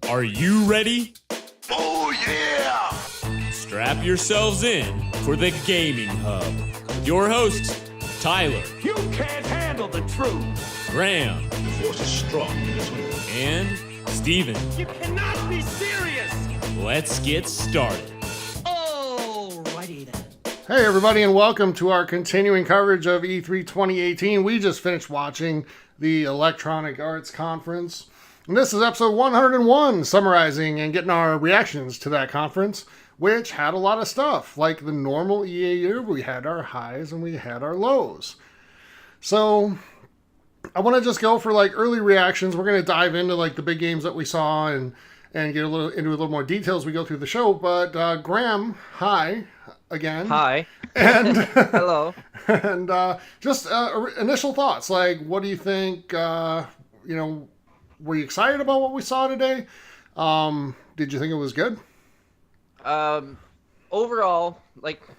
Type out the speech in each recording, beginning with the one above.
Are you ready? Oh, yeah! Strap yourselves in for the Gaming Hub. With your hosts, Tyler. You can't handle the truth! Graham. The force is strong in this one. And Steven. You cannot be serious! Let's get started. Alrighty then. Hey everybody, and welcome to our continuing coverage of E3 2018. We just finished watching the Electronic Arts Conference. And this is episode 101, summarizing and getting our reactions to that conference, which had a lot of stuff. Like the normal EA year, we had our highs and we had our lows. So I want to just go for like early reactions. We're going to dive into like the big games that we saw and get a little more details as we go through the show. But Graham, hi again. Hi. And Hello. And just initial thoughts. Like, what do you think? Were you excited about what we saw today? Did you think it was good? Overall,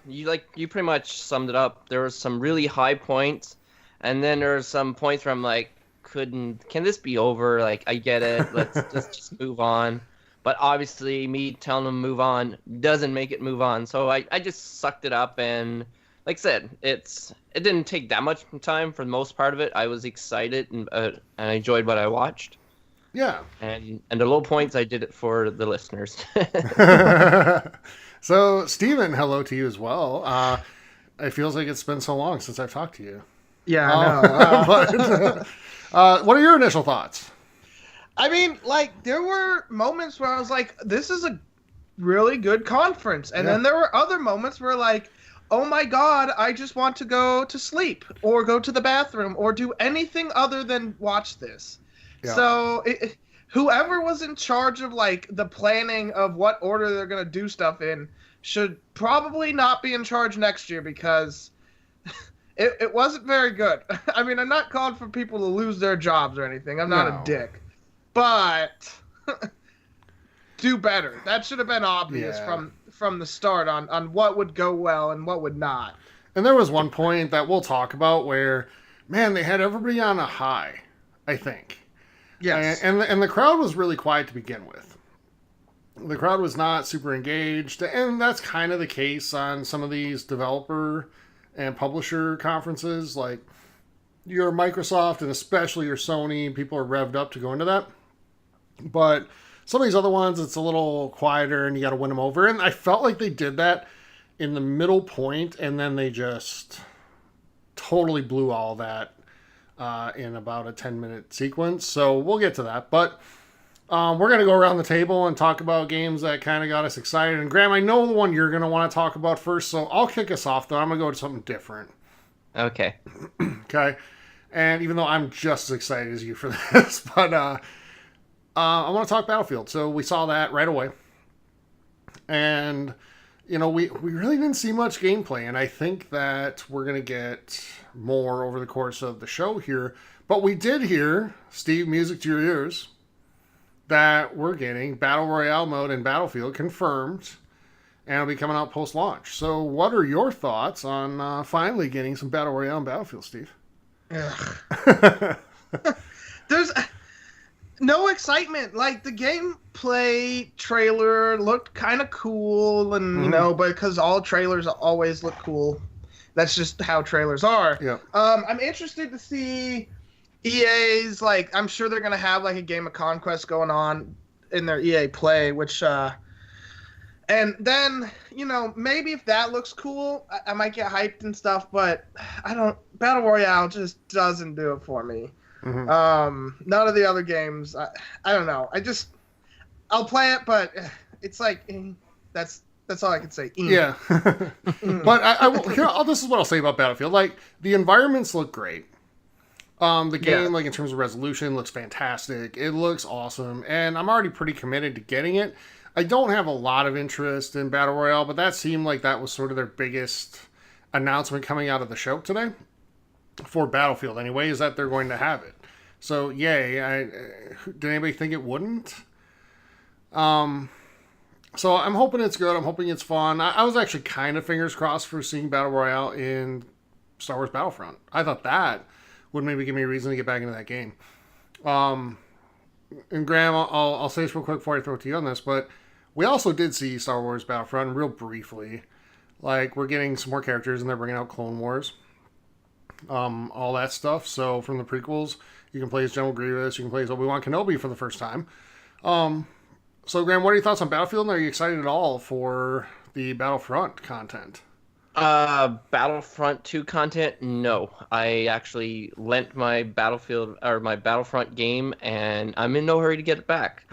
you pretty much summed it up. There was some really high points, and then there were some points where I'm like, can this be over? Like, I get it. Let's just move on. But obviously, me telling them to move on doesn't make it move on. So I just sucked it up, and like I said, it didn't take that much time for the most part of it. I was excited and I enjoyed what I watched. Yeah. And the low points, I did it for the listeners. So, Steven, hello to you as well. It feels like it's been so long since I've talked to you. Yeah, I know. But, what are your initial thoughts? I mean, like, there were moments where I was like, this is a really good conference. And then there were other moments where, like, oh my God, I just want to go to sleep or go to the bathroom or do anything other than watch this. Yeah. So whoever was in charge of like the planning of what order they're going to do stuff in should probably not be in charge next year, because it wasn't very good. I mean, I'm not calling for people to lose their jobs or anything. I'm not a dick. But do better. That should have been obvious from the start on what would go well and what would not. And there was one point that we'll talk about where, man, they had everybody on a high, I think. Yes. And the crowd was really quiet to begin with. The crowd was not super engaged, and that's kind of the case on some of these developer and publisher conferences. Like your Microsoft and especially your Sony, people are revved up to go into that. But some of these other ones, it's a little quieter and you got to win them over. And I felt like they did that in the middle point, and then they just totally blew all that in about a 10-minute sequence. So we'll get to that. But we're going to go around the table and talk about games that kind of got us excited. And Graham, I know the one you're going to want to talk about first, so I'll kick us off, though. I'm going to go to something different. Okay. Okay. And even though I'm just as excited as you for this, but I want to talk Battlefield. So we saw that right away. And, you know, we really didn't see much gameplay. And I think that we're going to get more over the course of the show here. But we did hear, Steve, music to your ears, that we're getting Battle Royale mode in Battlefield confirmed. And it'll be coming out post-launch. So what are your thoughts on finally getting some Battle Royale in Battlefield, Steve? There's no excitement. Like, the gameplay trailer looked kind of cool, and you know, because all trailers always look cool. That's just how trailers are. Yeah. I'm interested to see EA's, like, I'm sure they're gonna have like a game of conquest going on in their EA Play, which and then, you know, maybe if that looks cool, I might get hyped and stuff, but Battle Royale just doesn't do it for me. Mm-hmm. None of the other games, I don't know. I'll play it, but it's like, that's all I can say. Yeah. But this is what I'll say about Battlefield. Like, the environments look great. The game, like, in terms of resolution, looks fantastic. It looks awesome. And I'm already pretty committed to getting it. I don't have a lot of interest in Battle Royale, but that seemed like that was sort of their biggest announcement coming out of the show today. For Battlefield, anyway, is that they're going to have it. So, yay. Did anybody think it wouldn't? So, I'm hoping it's good. I'm hoping it's fun. I was actually kind of fingers crossed for seeing Battle Royale in Star Wars Battlefront. I thought that would maybe give me a reason to get back into that game. and Graham, I'll say this real quick before I throw it to you on this, but we also did see Star Wars Battlefront real briefly. Like, we're getting some more characters, and they're bringing out Clone Wars. All that stuff. So, from the prequels, you can play as General Grievous, you can play as Obi-Wan Kenobi for the first time. So, Graham, what are your thoughts on Battlefield, and are you excited at all for the Battlefront content? Battlefront 2 content? No. I actually lent my Battlefield or my Battlefront game, and I'm in no hurry to get it back.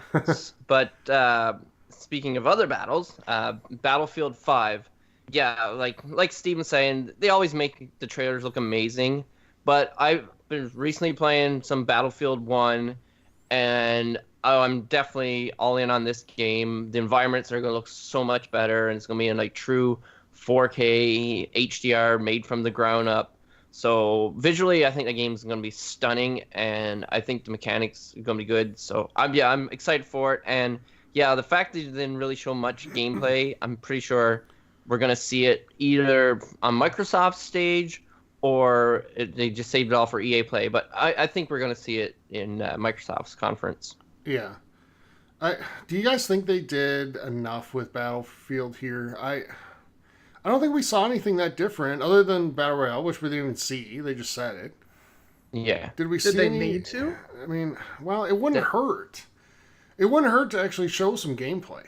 But speaking of other battles, Battlefield 5, yeah, like Steve was saying, they always make the trailers look amazing. But I've been recently playing some Battlefield 1, and I'm definitely all in on this game. The environments are going to look so much better, and it's going to be in like true 4K HDR made from the ground up. So visually, I think the game's going to be stunning, and I think the mechanics are going to be good. So I'm excited for it. And yeah, the fact that they didn't really show much gameplay, I'm pretty sure we're going to see it either on Microsoft's stage or they just saved it all for EA Play. But I think we're going to see it in Microsoft's conference. Yeah. Do you guys think they did enough with Battlefield here? I don't think we saw anything that different other than Battle Royale, which we didn't even see. They just said it. Yeah. Did we see Did they any... need to? I mean, well, it wouldn't hurt. It wouldn't hurt to actually show some gameplay.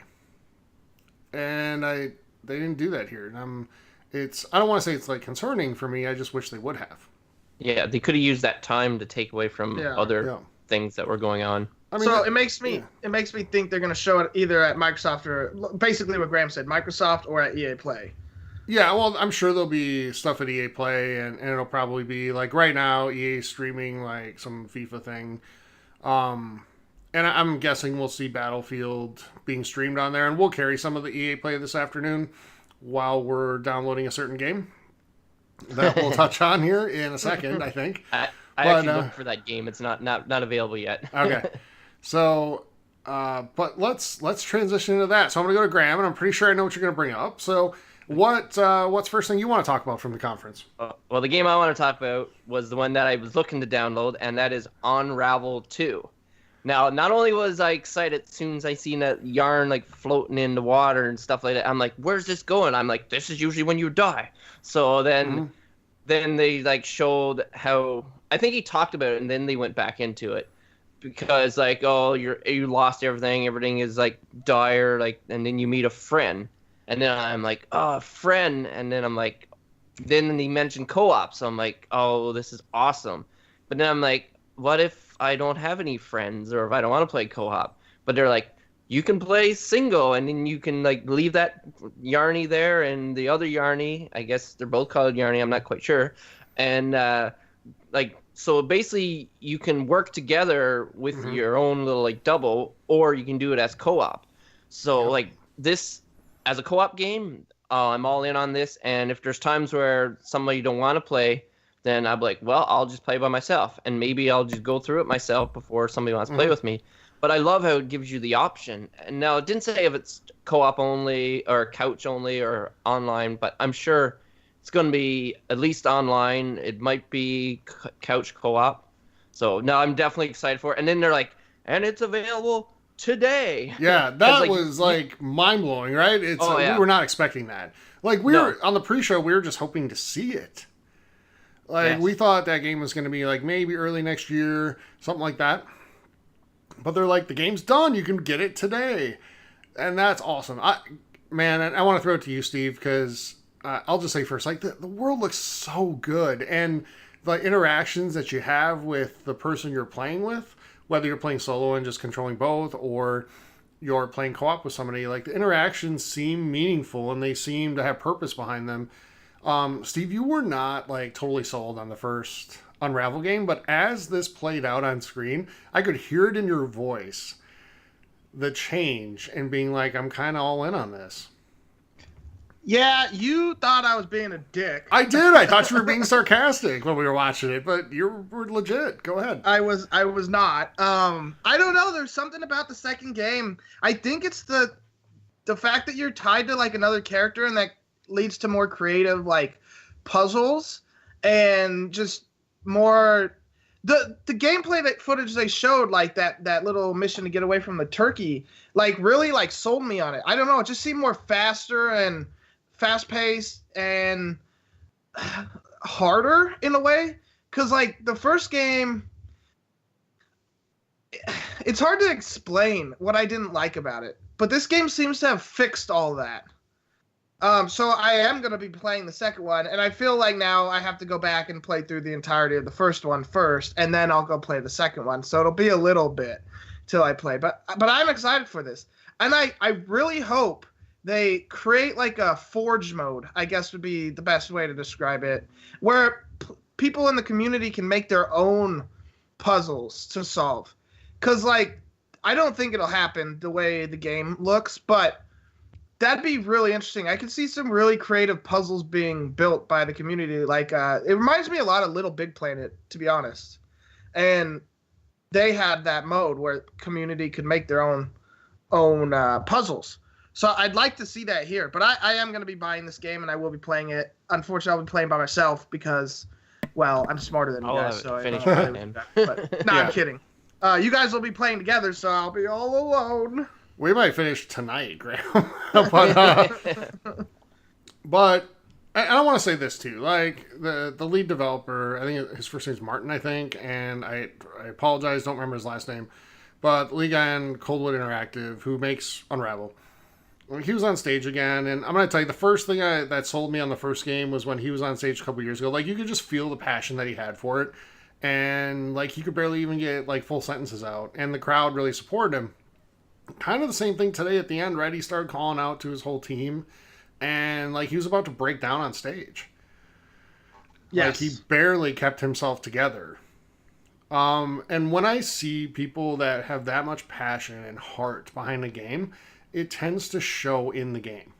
And they didn't do that here. And I don't want to say it's like concerning for me. I just wish they would have. Yeah, they could have used that time to take away from other things that were going on. I mean, so it makes me think they're going to show it either at Microsoft or basically what Graham said, Microsoft or at EA Play. Yeah, well, I'm sure there'll be stuff at EA Play, and it'll probably be like right now EA streaming like some FIFA thing, and I'm guessing we'll see Battlefield being streamed on there, and we'll carry some of the EA Play this afternoon while we're downloading a certain game that we'll touch on here in a second, I think. I actually looked for that game. It's not available yet. Okay. So, but let's transition into that. So I'm going to go to Graham, and I'm pretty sure I know what you're going to bring up. So what's first thing you want to talk about from the conference? Well, the game I want to talk about was the one that I was looking to download, and that is Unravel 2. Now, not only was I excited as soon as I seen that yarn like floating in the water and stuff like that, I'm like, where's this going? I'm like, this is usually when you die. So then they like showed how, I think he talked about it, and then they went back into it. Because like, oh, you lost everything is like dire, like, and then you meet a friend, and then I'm like, oh, a friend, and then I'm like, then he mentioned co-op, so I'm like, oh, this is awesome. But then I'm like, what if I don't have any friends, or if I don't want to play co-op? But they're like, you can play single, and then you can like leave that Yarny there, and the other Yarny, I guess they're both called Yarny, I'm not quite sure, and like. So basically, you can work together with your own little like double, or you can do it as co-op. So like this, as a co-op game, I'm all in on this. And if there's times where somebody don't want to play, then I'm like, well, I'll just play by myself, and maybe I'll just go through it myself before somebody wants to play with me. But I love how it gives you the option. And now it didn't say if it's co-op only or couch only or online, but I'm sure it's going to be at least online. It might be couch co-op. So now I'm definitely excited for it. And then they're like, and it's available today. Yeah, that was like mind-blowing, right? We were not expecting that. Like we were on the pre-show, we were just hoping to see it. Like we thought that game was going to be like maybe early next year, something like that. But they're like, the game's done. You can get it today. And that's awesome. I want to throw it to you, Steve, because I'll just say first, like the world looks so good, and the interactions that you have with the person you're playing with, whether you're playing solo and just controlling both, or you're playing co-op with somebody, like the interactions seem meaningful and they seem to have purpose behind them. Steve, you were not like totally sold on the first Unravel game, but as this played out on screen, I could hear it in your voice, the change, and being like, I'm kind of all in on this. Yeah, you thought I was being a dick. I did. I thought you were being sarcastic when we were watching it, but you were legit. Go ahead. I was not. I don't know. There's something about the second game. I think it's the fact that you're tied to like another character, and that leads to more creative like puzzles and just more the gameplay that footage they showed, like that little mission to get away from the turkey, like really like sold me on it. I don't know, it just seemed more faster and fast paced and harder in a way. Cause like the first game, it's hard to explain what I didn't like about it, but this game seems to have fixed all that. So I am going to be playing the second one, and I feel like now I have to go back and play through the entirety of the first one first, and then I'll go play the second one. So it'll be a little bit till I play, but I'm excited for this, and I really hope they create like a forge mode, I guess would be the best way to describe it, where people in the community can make their own puzzles to solve. Because like I don't think it'll happen the way the game looks, but that'd be really interesting. I could see some really creative puzzles being built by the community. Like, it reminds me a lot of Little Big Planet, to be honest. And they had that mode where community could make their own puzzles. So I'd like to see that here. But I am going to be buying this game, and I will be playing it. Unfortunately, I'll be playing by myself because, well, I'm smarter than you guys. So I don't play with that. But, no, I'm kidding. You guys will be playing together, so I'll be all alone. We might finish tonight, Graham. But I don't want to say this too. Like the lead developer, I think his first name's Martin, I think, and I apologize, don't remember his last name. But the lead guy on Coldwood Interactive, who makes Unravel, he was on stage again, and I'm gonna tell you the first thing that sold me on the first game was when he was on stage a couple years ago. Like you could just feel the passion that he had for it, and like he could barely even get like full sentences out, and the crowd really supported him. Kind of the same thing today at the end, right? He started calling out to his whole team, and like he was about to break down on stage. Yes. Like he barely kept himself together. And when I see people that have that much passion and heart behind the game, it tends to show in the game.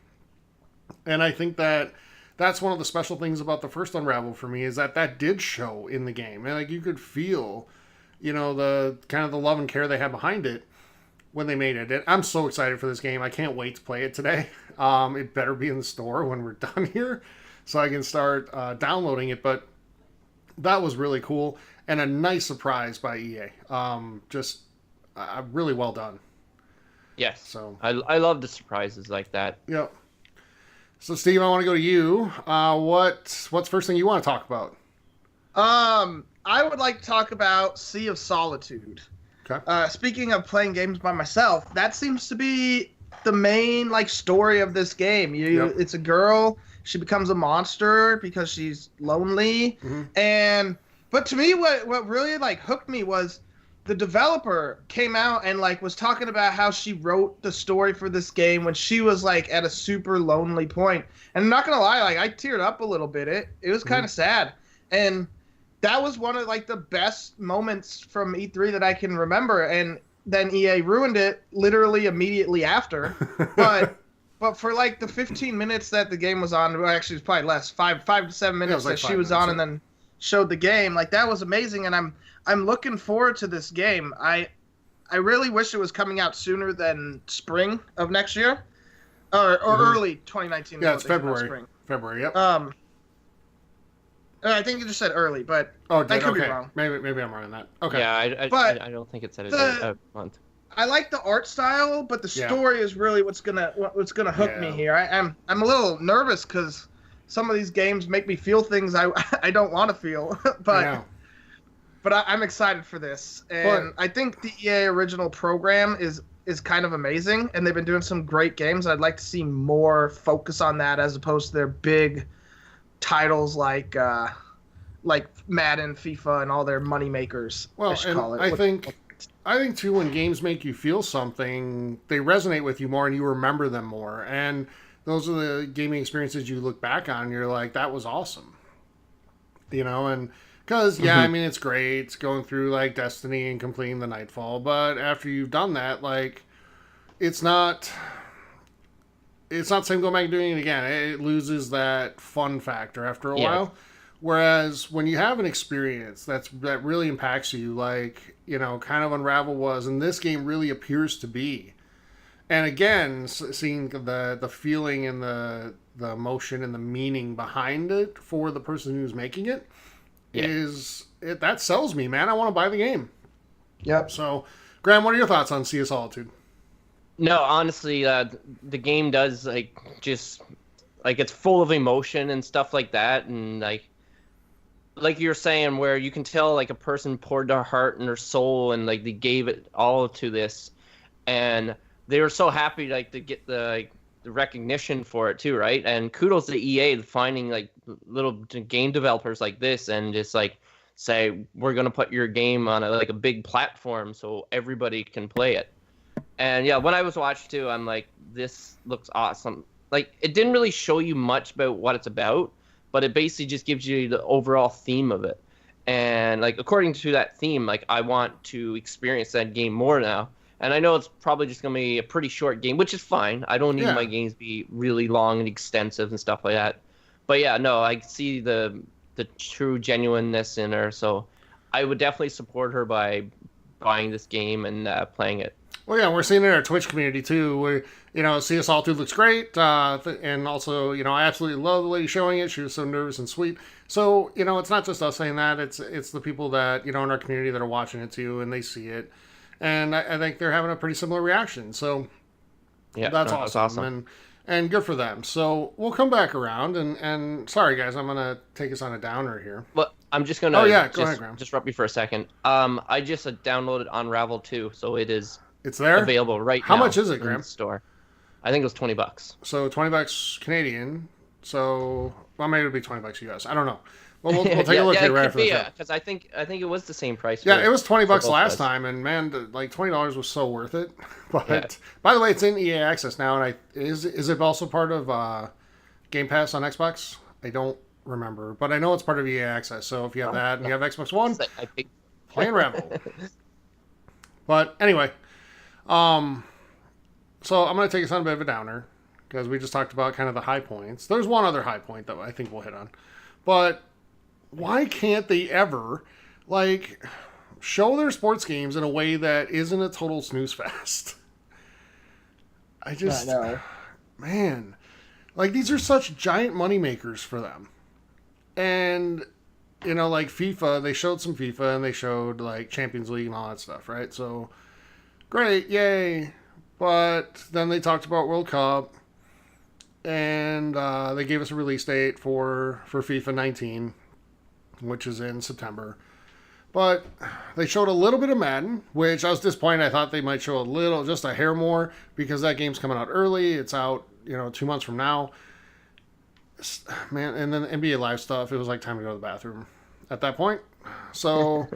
And I think that that's one of the special things about the first Unravel for me, is that did show in the game. And like you could feel, the kind of the love and care they had behind it when they made it. I'm so excited for this game. I can't wait to play it today. It better be in the store when we're done here so I can start downloading it. But that was really cool and a nice surprise by EA. Just really well done. Yes. So I love the surprises like that. Yeah. So Steve, I want to go to you. What's the first thing you want to talk about? I would like to talk about Sea of Solitude. Okay. Speaking of playing games by myself, that seems to be the main story of this game. It's a girl. She becomes a monster because she's lonely. Mm-hmm. But to me, what really hooked me was the developer came out and was talking about how she wrote the story for this game when she was at a super lonely point. And I'm not gonna lie, I teared up a little bit. It was kind of sad. And that was one of the best moments from E3 that I can remember, and then EA ruined it literally immediately after. But for the 15 minutes that the game was on, well, actually it was probably less, 5 to 7 minutes that she was on and then showed the game, that was amazing, and I'm looking forward to this game. I really wish it was coming out sooner than spring of next year, or early 2019. Yeah, it's February. February, yep. I think you just said early, but I could be wrong. Maybe I'm wrong on that. Okay. Yeah, I don't think it said a month. I like the art style, but the story is really what's gonna hook me here. I'm a little nervous because some of these games make me feel things I don't want to feel, but I'm excited for this, and I think the EA original program is kind of amazing, and they've been doing some great games. I'd like to see more focus on that as opposed to their big titles like Madden, FIFA, and all their money makers. Well, I think too, when games make you feel something, they resonate with you more, and you remember them more. And those are the gaming experiences you look back on. And you're like, that was awesome, And because I mean, it's great going through Destiny and completing the Nightfall, but after you've done that, it's not the same going back and doing it again. It loses that fun factor after a while. Whereas when you have an experience that really impacts you, kind of Unravel was, and this game really appears to be. And again, seeing the feeling and the emotion and the meaning behind it for the person who's making it is that sells me, man. I want to buy the game. Yep. So, Graham, what are your thoughts on Sea of Solitude? No, honestly, the game does just it's full of emotion and stuff like that, and like you're saying, where you can tell like a person poured their heart and their soul, and like they gave it all to this, and they were so happy to get the recognition for it too, right? And kudos to EA finding like little game developers like this, and just say we're gonna put your game on a big platform so everybody can play it. And yeah, when I was watching too, I'm like, this looks awesome. Like, it didn't really show you much about what it's about, but it basically just gives you the overall theme of it. And according to that theme, I want to experience that game more now. And I know it's probably just gonna be a pretty short game, which is fine. I don't need my games to be really long and extensive and stuff like that. But yeah, no, I see the true genuineness in her, so I would definitely support her by buying this game and playing it. Well, yeah, we're seeing it in our Twitch community too. Where Sea of Solitude looks great, and also I absolutely love the lady showing it. She was so nervous and sweet. So it's not just us saying that; it's the people that in our community that are watching it too, and they see it, and I think they're having a pretty similar reaction. So yeah, that's awesome. And good for them. So we'll come back around, and sorry guys, I'm gonna take us on a downer here. Well, I'm just gonna go ahead, Graham. Disrupt you for a second. I just downloaded Unravel 2, so it is. It's there? Available right now. How much is it, Graham? In the store. I think it was $20. So $20 Canadian. So maybe it'll be $20 US. I don't know. Well, we'll take a look here right after this. Because I think it was the same price. Yeah, it was $20 last time, and man, $20 was so worth it. But by the way, it's in EA Access now, and is it also part of Game Pass on Xbox? I don't remember, but I know it's part of EA Access. So if you have that and you have Xbox One, play Unravel. But anyway. So I'm going to take us on a bit of a downer because we just talked about kind of the high points. There's one other high point that I think we'll hit on. But why can't they ever, show their sports games in a way that isn't a total snooze fest? I know. Man, these are such giant money makers for them. And, FIFA, they showed some FIFA and they showed, Champions League and all that stuff, right? So, great, yay. But then they talked about World Cup, and they gave us a release date for FIFA 19, which is in September. But they showed a little bit of Madden, which I was disappointed. I thought they might show just a hair more, because that game's coming out early. It's out, 2 months from now. Man, and then the NBA Live stuff, it was time to go to the bathroom at that point. So,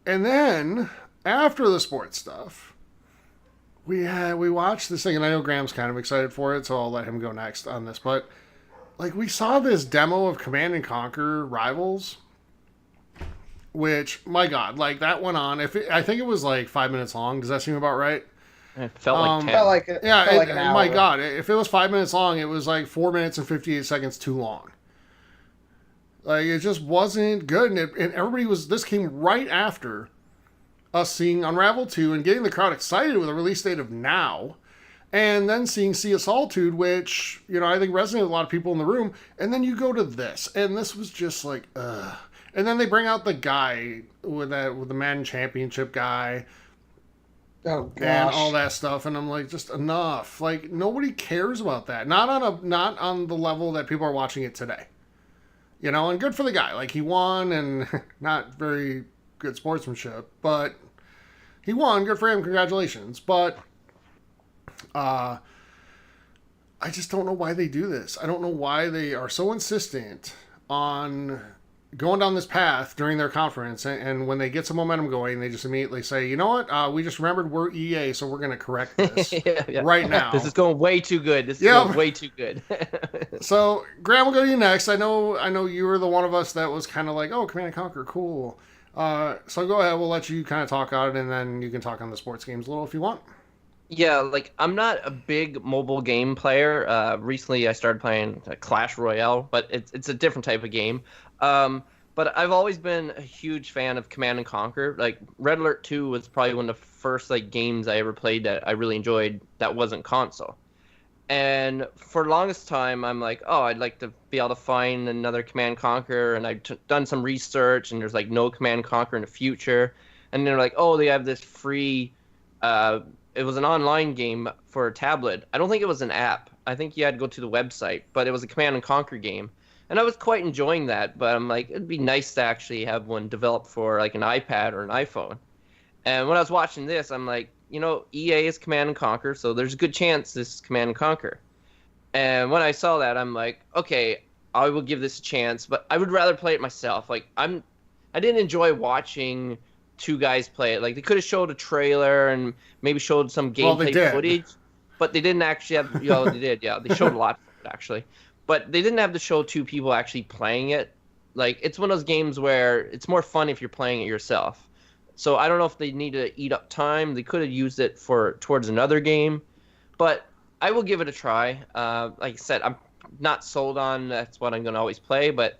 and then after the sports stuff, we watched this thing, and I know Graham's kind of excited for it, so I'll let him go next on this. But we saw this demo of Command and Conquer Rivals, which, my God, that went on. I think it was 5 minutes long. Does that seem about right? It felt like 10. Felt like an hour. My God, if it was 5 minutes long, it was 4 minutes and 58 seconds too long. It just wasn't good, and everybody was. This came right after us seeing Unravel 2 and getting the crowd excited with a release date of now, and then seeing Sea of Solitude, which, I think resonated with a lot of people in the room, and then you go to this, and this was just ugh. And then they bring out the guy with the Madden Championship guy, and all that stuff, and I'm just enough. Nobody cares about that. Not on the level that people are watching it today. And good for the guy. He won, and not very good sportsmanship, but he won. Good for him. Congratulations. But I just don't know why they do this. I don't know why they are so insistent on going down this path during their conference, and when they get some momentum going, they just immediately say, you know what, we just remembered we're EA, so we're going to correct this right now. This is going way too good. This is going way too good. So, Graham, we'll go to you next. I know you were the one of us that was kind of oh, Command & Conquer, cool. So go ahead, we'll let you kind of talk on it, and then you can talk on the sports games a little if you want. Yeah, I'm not a big mobile game player. Recently I started playing Clash Royale, but it's a different type of game. But I've always been a huge fan of Command and Conquer. Red Alert 2 was probably one of the first games I ever played that I really enjoyed that wasn't console. And for the longest time, I'm like, oh, I'd like to be able to find another Command and Conquer. And I've done some research, and there's like no Command and Conquer in the future. And they're like, oh, they have this free. It was an online game for a tablet. I don't think it was an app. I think you had to go to the website, but it was a Command and Conquer game. And I was quite enjoying that. But I'm like, it'd be nice to actually have one developed for like an iPad or an iPhone. And when I was watching this, I'm like, EA is Command and Conquer, so there's a good chance this is Command and Conquer. And when I saw that, I'm like, okay, I will give this a chance, but I would rather play it myself. Like, I didn't enjoy watching two guys play it. Like, they could have showed a trailer and maybe showed some gameplay footage, but they didn't actually have. They did, yeah. They showed a lot of it actually, but they didn't have to show two people actually playing it. Like, it's one of those games where it's more fun if you're playing it yourself. So I don't know if they need to eat up time. They could have used it towards another game, but I will give it a try. Like I said, I'm not sold on that's what I'm going to always play, but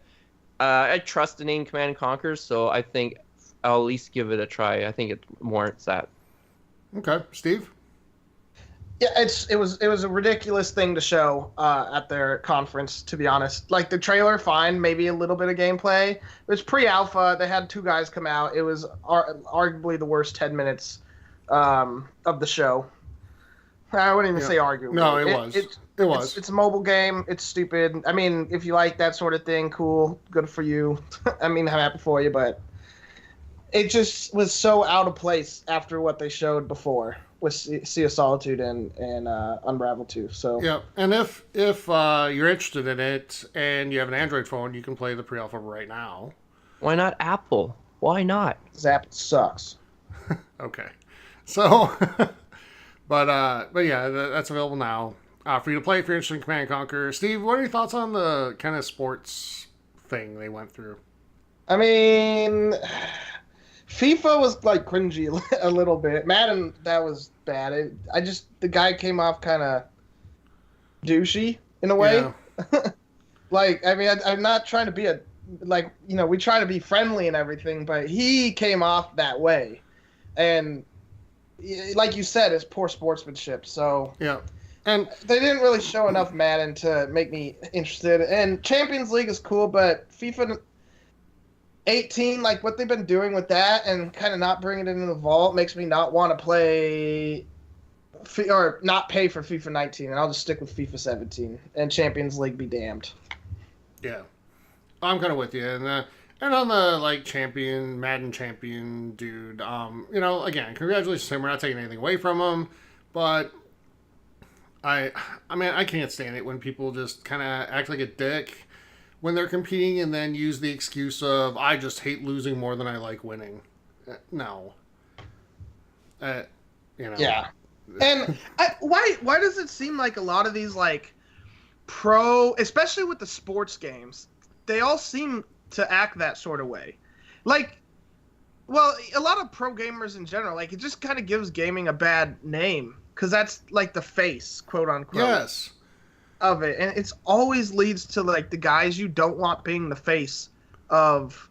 I trust the name Command and Conquer, so I think I'll at least give it a try. I think it warrants that. Okay, Steve? Yeah, it was a ridiculous thing to show at their conference, to be honest. Like, the trailer, fine, maybe a little bit of gameplay. It was pre-alpha. They had two guys come out. It was arguably the worst 10 minutes of the show. I wouldn't even say arguably. No, it was. It was. It's a mobile game. It's stupid. I mean, if you like that sort of thing, cool. Good for you. I mean, I'm happy for you, but it just was so out of place after what they showed before with Sea of Solitude and Unravel 2. So yeah, and if you're interested in it and you have an Android phone, you can play the pre-alpha right now. Why not Apple? Why not? Because Apple sucks. Okay, so but yeah, that's available now for you to play if you're interested in Command & Conquer. Steve, what are your thoughts on the kind of sports thing they went through? I mean, FIFA was like cringy a little bit. Madden, that was bad. The guy came off kind of douchey in a way. Yeah. Like, I mean, I'm not trying to be we try to be friendly and everything, but he came off that way. And like you said, it's poor sportsmanship. So yeah. And they didn't really show enough Madden to make me interested. And Champions League is cool, but FIFA 18, like what they've been doing with that and kind of not bringing it into the vault makes me not want to play or not pay for FIFA 19, and I'll just stick with FIFA 17 and Champions League be damned. Yeah, I'm kind of with you, and on the Madden champion dude, again, congratulations to him. We're not taking anything away from him, but I mean, I can't stand it when people just kind of act like a dick when they're competing and then use the excuse of, I just hate losing more than I like winning. No. Yeah. And why does it seem like a lot of these, like, especially with the sports games, they all seem to act that sort of way? Like, well, a lot of pro gamers in general, like, it just kind of gives gaming a bad name, because that's, like, the face, quote unquote. Yes. Of it, and it's always leads to like the guys you don't want being the face of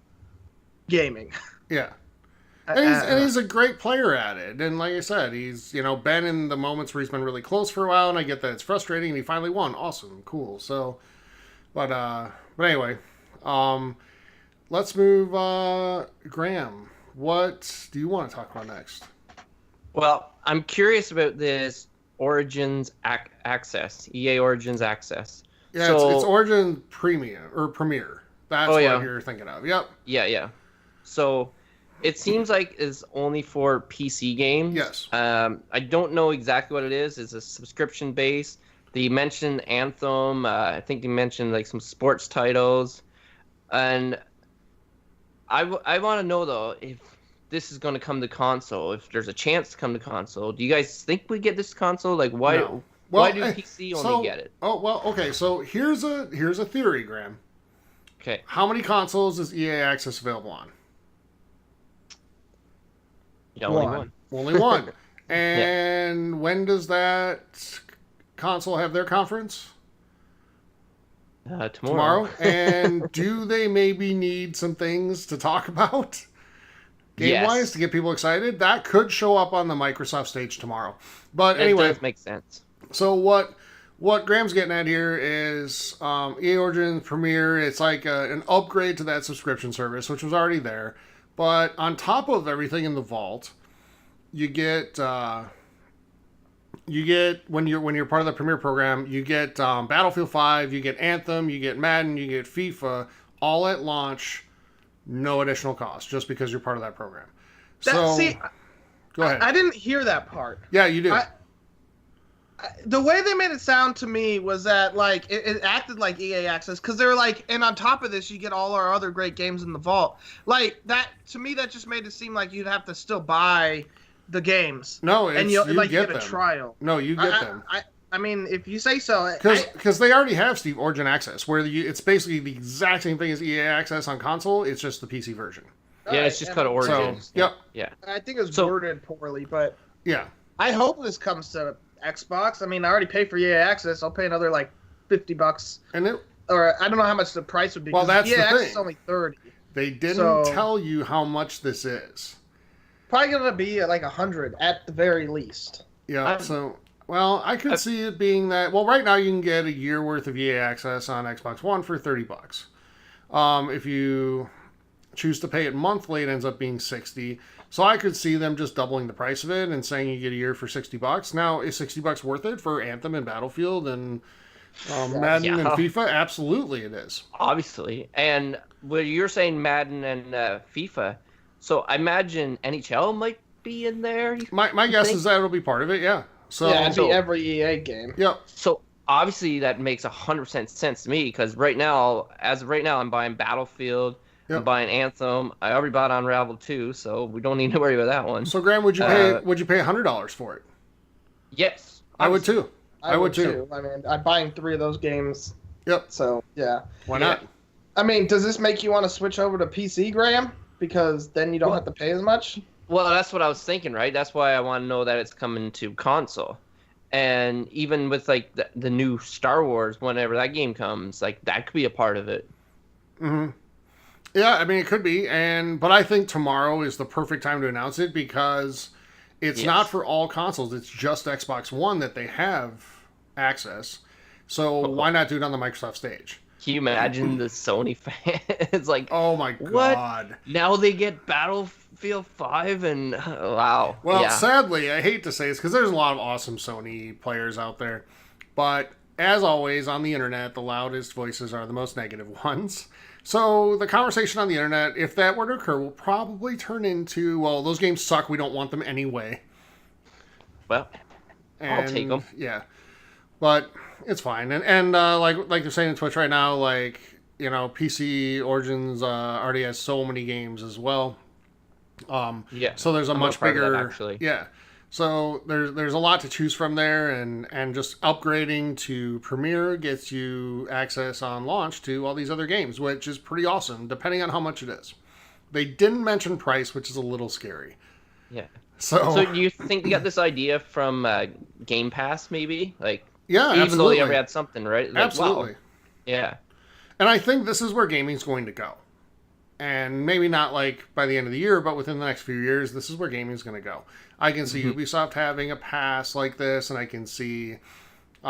gaming. Yeah, and he's a great player at it, and like I said, he's been in the moments where he's been really close for a while, and I get that it's frustrating, and he finally won. Awesome, cool. So, but anyway, let's move. Graham, what do you want to talk about next? Well, I'm curious about this Origins Access, EA Origins Access. Yeah, so, it's Origin Premier. That's what you're thinking of. Yep. Yeah. So it seems like it's only for PC games. Yes. I don't know exactly what it is. It's a subscription base. They mentioned Anthem. I think they mentioned like some sports titles, and I want to know though if this is going to come to console, if there's a chance to come to console. Do you guys think we get this console? Like, why? No. Why do PC only get it? Oh well, okay. So here's a theory, Graham. Okay. How many consoles is EA Access available on? Yeah, only one. Only one. And when does that console have their conference? Tomorrow. And do they maybe need some things to talk about? Game-wise, to get people excited? That could show up on the Microsoft stage tomorrow. But anyway, it does make sense. So what what Graham's getting at here is EA Origins Premier. It's like an upgrade to that subscription service, which was already there. But on top of everything in the vault, you get when you're part of the Premier program, you get Battlefield 5, you get Anthem, you get Madden, you get FIFA, all at launch, no additional cost, just because you're part of that program. Go ahead. I didn't hear that part. Yeah, you do. The way they made it sound to me was that like it acted like EA Access, because they were like, and on top of this, you get all our other great games in the vault. Like that to me, that just made it seem like you'd have to still buy the games. No, and you get a trial. No, you get them. I mean, if you say so. Because they already have Steve Origin Access, where it's basically the exact same thing as EA Access on console. It's just the PC version. Yeah, it's just called Origin. So, yep. Yeah. I think it was worded poorly, but yeah, I hope this comes to Xbox. I mean, I already paid for EA Access. I'll pay another like $50, or I don't know how much the price would be. Well, that's EA the Access thing. is only $30. They didn't tell you how much this is. Probably gonna be like $100 at the very least. Yeah. I could see it being that. Well, right now you can get a year worth of EA Access on Xbox One for $30. If you choose to pay it monthly, it ends up being $60. So I could see them just doubling the price of it and saying you get a year for $60. Now, is $60 worth it for Anthem and Battlefield and Madden and FIFA? Absolutely, it is. Obviously, and when you're saying Madden and FIFA, so I imagine NHL might be in there. My guess is that it'll be part of it. Yeah. So it'd be every EA game. Yep. So obviously that makes 100% sense to me, because right now, I'm buying Battlefield. Yep. I'm buying Anthem. I already bought Unravel 2, so we don't need to worry about that one. So Graham, would you pay $100 for it? Yes. I would too. I would too. I mean, I'm buying 3 of those games. Yep. So yeah. Why not? I mean, does this make you want to switch over to PC, Graham? Because then you don't have to pay as much? Well, that's what I was thinking, right? That's why I want to know that it's coming to console. And even with like the new Star Wars, whenever that game comes, like that could be a part of it. Mm-hmm. Yeah, I mean it could be, but I think tomorrow is the perfect time to announce it, because it's not for all consoles. It's just Xbox One that they have access. So why not do it on the Microsoft stage? Can you imagine the Sony fans? Like, oh my god! What? Now they get Battlefield 5 and wow. Well, sadly, I hate to say this because there's a lot of awesome Sony players out there, but as always on the internet, the loudest voices are the most negative ones. So the conversation on the internet, if that were to occur, will probably turn into, well, those games suck. We don't want them anyway. Well, I'll take them. Yeah, but it's fine. And like they're saying in Twitch right now, like, you know, PC Origins already has so many games as well. So there's a much bigger. That, actually. Yeah. So there's a lot to choose from there, and just upgrading to Premier gets you access on launch to all these other games, which is pretty awesome, depending on how much it is. They didn't mention price, which is a little scary. Yeah. So do you think they got this idea from Game Pass, maybe? Like, yeah, even absolutely. though they already had something, right? Like, absolutely. Wow. Yeah. And I think this is where gaming's going to go. And maybe not like by the end of the year, but within the next few years, this is where gaming's going to go. I can see Ubisoft having a pass like this, and I can see, EA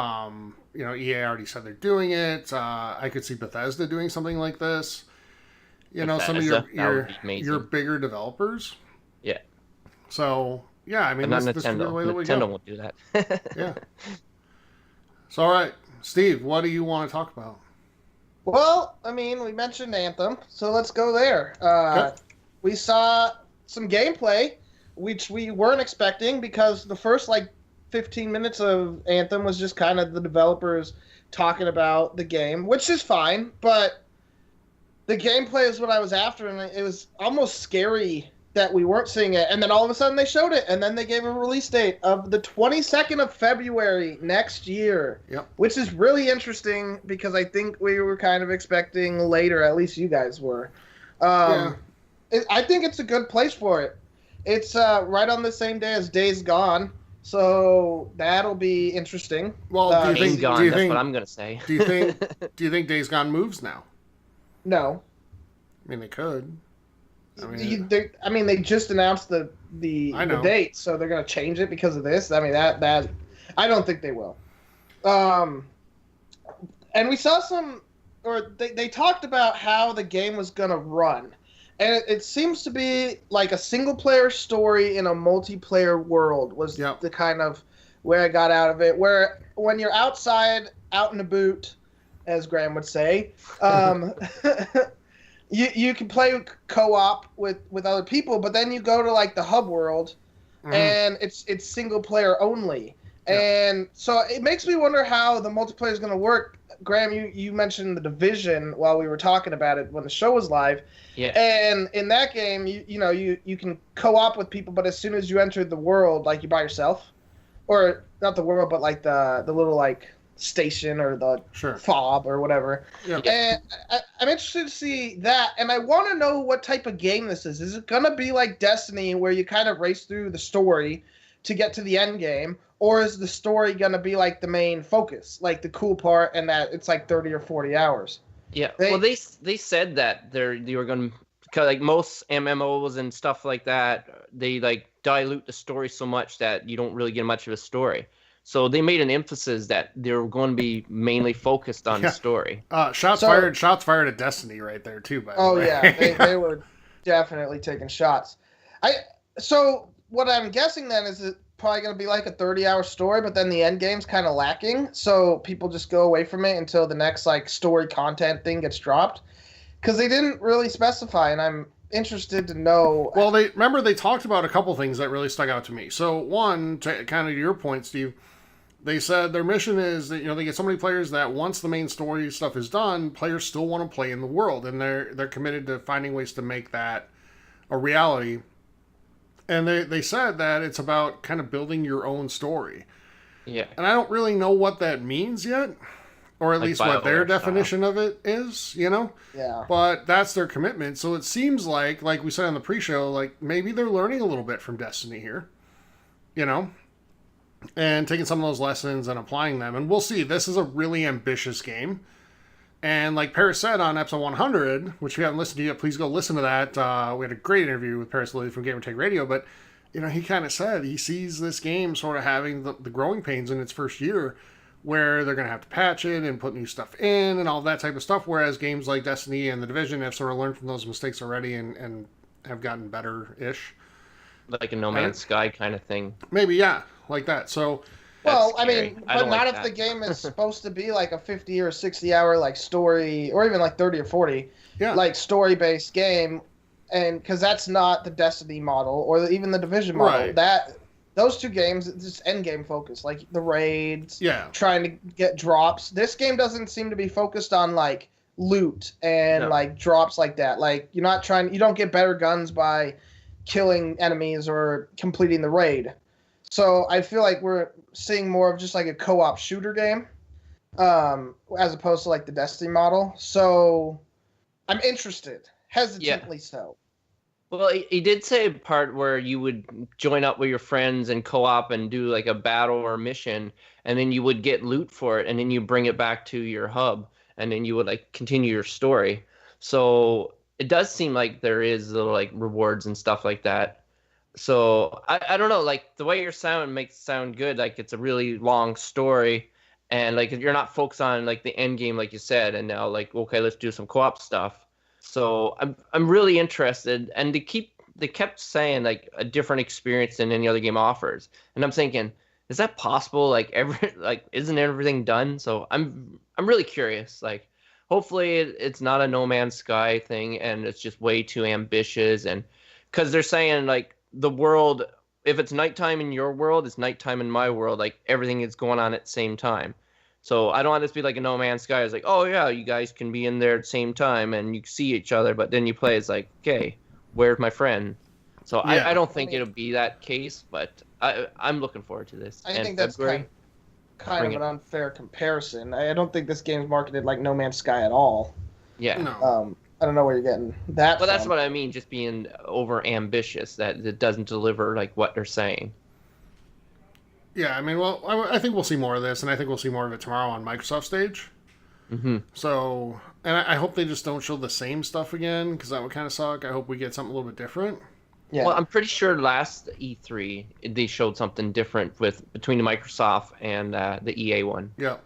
already said they're doing it. I could see Bethesda doing something like this. You know, some of your bigger developers. Yeah. So yeah, I mean, but this is the way that we go. Nintendo won't do that. Yeah. So all right, Steve, what do you want to talk about? Well, I mean, we mentioned Anthem, so let's go there. Okay. We saw some gameplay, which we weren't expecting, because the first, 15 minutes of Anthem was just kind of the developers talking about the game, which is fine, but the gameplay is what I was after, and it was almost scary that we weren't seeing it, and then all of a sudden they showed it, and then they gave a release date of the 22nd of February next year, which is really interesting, because I think we were kind of expecting later, at least you guys were. I think it's a good place for it. It's right on the same day as Days Gone, so that'll be interesting. Well, Days Gone, that's what I'm going to say. Do you think Days Gone moves now? No. I mean, they could. They just announced the date, so they're going to change it because of this. I mean, that I don't think they will. And we saw they talked about how the game was gonna run, and it seems to be like a single player story in a multiplayer world was the kind of where I got out of it. Where when you're outside, out in the boot, as Graham would say, you can play co-op with other people, but then you go to like the hub world, and it's single player only. And so it makes me wonder how the multiplayer is going to work. Graham, you mentioned the Division while we were talking about it when the show was live. Yeah. And in that game, you can co-op with people, but as soon as you enter the world, like, you're by yourself. Or not the world, but like the little like station or the fob or whatever. Yeah. And I'm interested to see that, and I want to know what type of game this is. Is it going to be like Destiny where you kind of race through the story to get to the end game? Or is the story going to be like the main focus, like the cool part, and that it's like 30 or 40 hours? Yeah, they said that they were going to, like most MMOs and stuff like that, they like dilute the story so much that you don't really get much of a story. So they made an emphasis that they're going to be mainly focused on the story. Shots fired at Destiny right there too. By the way. Yeah, they were definitely taking shots. So what I'm guessing then is it probably going to be like a 30-hour story, but then the end game's kind of lacking, so people just go away from it until the next like story content thing gets dropped, because they didn't really specify, and I'm interested to know. Well, they talked about a couple things that really stuck out to me. So one, to kind of your point, Steve, they said their mission is that they get so many players that once the main story stuff is done, players still want to play in the world, and they're committed to finding ways to make that a reality. And they said that it's about kind of building your own story. Yeah. And I don't really know what that means yet, or at least what their definition of it is, Yeah. But that's their commitment. So it seems like we said on the pre-show, like maybe they're learning a little bit from Destiny here, and taking some of those lessons and applying them. And we'll see. This is a really ambitious game. And like Paris said on episode 100, which if you haven't listened to yet, please go listen to that. We had a great interview with Paris Lilly from Gamertag Radio, but he kind of said he sees this game sort of having the growing pains in its first year, where they're going to have to patch it and put new stuff in and all that type of stuff. Whereas games like Destiny and The Division have sort of learned from those mistakes already and have gotten better-ish. Like a No Man's Sky kind of thing. Maybe, yeah, like that. So. Well, I mean, but not if the game is supposed to be like a 50 or 60 hour like story, or even like 30 or 40, like story based game, and because that's not the Destiny model or even the Division model. Right. Those two games, it's just end game focused, like the raids, trying to get drops. This game doesn't seem to be focused on like loot and like drops like that. Like you don't get better guns by killing enemies or completing the raid. So I feel like we're seeing more of just like a co-op shooter game, as opposed to like the Destiny model. So I'm interested, hesitantly so. Well, he did say a part where you would join up with your friends and co-op and do like a battle or a mission, and then you would get loot for it, and then you bring it back to your hub, and then you would like continue your story. So it does seem like there is little like rewards and stuff like that. So I don't know, like the way you're sound makes it sound good. Like it's a really long story, and like you're not focused on like the end game, like you said. And now like, okay, let's do some co-op stuff. So I'm really interested, and they kept saying like a different experience than any other game offers. And I'm thinking, is that possible? Like isn't everything done? So I'm really curious. Like hopefully it's not a No Man's Sky thing, and it's just way too ambitious. And because they're saying like, the world, if it's nighttime in your world, it's nighttime in my world. Like everything is going on at the same time. So I don't want this to be like a No Man's Sky. It's like, oh yeah, you guys can be in there at the same time and you see each other, but then you play. It's like, okay, where's my friend? So I don't think it'll be that case, but I'm looking forward to this. I think that's kind of an unfair comparison. I don't think this game's marketed like No Man's Sky at all. Yeah. No. I don't know where you're getting that from. That's what I mean, just being over ambitious, that it doesn't deliver like what they're saying. Yeah, I mean, well, I think we'll see more of this, and I think we'll see more of it tomorrow on Microsoft stage. Mm-hmm. So, and I hope they just don't show the same stuff again, because that would kind of suck. I hope we get something a little bit different. Yeah. Well, I'm pretty sure last E3 they showed something different between the Microsoft and the EA one. Yeah.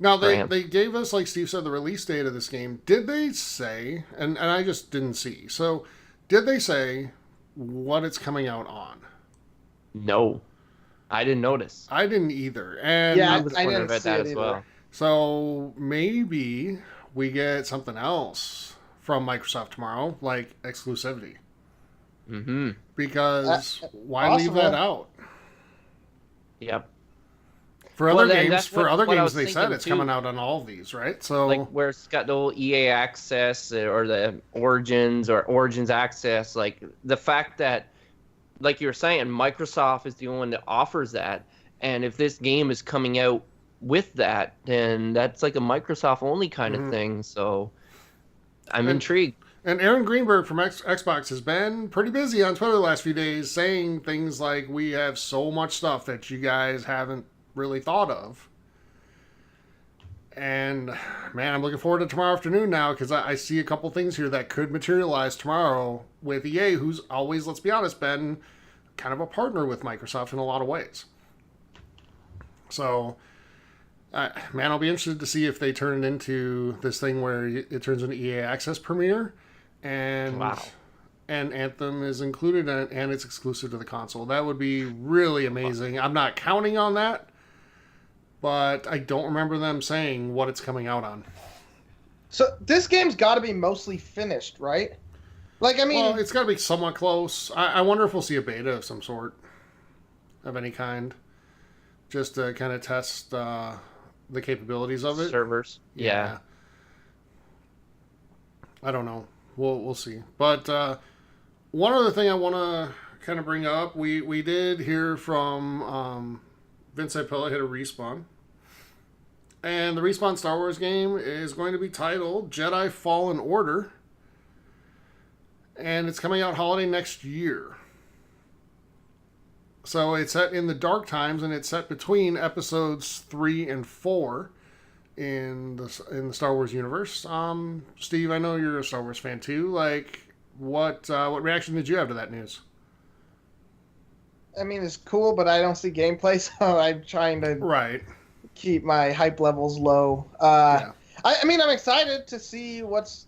Now, Graham. they gave us, like Steve said, the release date of this game. Did they say, and I just didn't see, so did they say what it's coming out on? No, I didn't notice. I didn't either. And Yeah, I was I wondering didn't about see that it as either. well. so maybe we get something else from Microsoft tomorrow, like exclusivity. Mm-hmm. Because why leave that out? Yep. For other then games, that's what I games, was they said thinking, it's too. coming out on all of these, right? So Like where it's got the old EA access or the Origins or Origins access, like the fact that, like you were saying, Microsoft is the only one that offers that, and if this game is coming out with that, then that's like a Microsoft only kind of thing. So I'm intrigued. And Aaron Greenberg from Xbox has been pretty busy on Twitter the last few days saying things like, we have so much stuff that you guys haven't really thought of. And, man, I'm looking forward to tomorrow afternoon now because I see a couple things here that could materialize tomorrow with EA, who's always, let's be honest, been kind of a partner with Microsoft in a lot of ways. So, man, I'll be interested to see if they turn it into this thing where it turns into EA Access Premiere. And Wow. and Anthem is included and it's exclusive to the console. That would be really amazing. I'm not counting on that, but I don't remember them saying what it's coming out on. So this game's got to be mostly finished, right? Like, I mean, Well, it's got to be somewhat close. I wonder if we'll see a beta of some sort, of any kind, just to kind of test the capabilities of it. Servers. Yeah. I don't know. We'll see. But one other thing I want to kind of bring up, we did hear from Vince Apella hit a Respawn. And the Respawn Star Wars game is going to be titled Jedi Fallen Order. And it's coming out holiday next year. So it's set in the dark times, and it's set between episodes 3 and 4 in the Star Wars universe. Steve, I know you're a Star Wars fan too. Like, what reaction did you have to that news? I mean, it's cool, but I don't see gameplay, so I'm trying to Right. keep my hype levels low. Yeah. I mean, I'm excited to see what's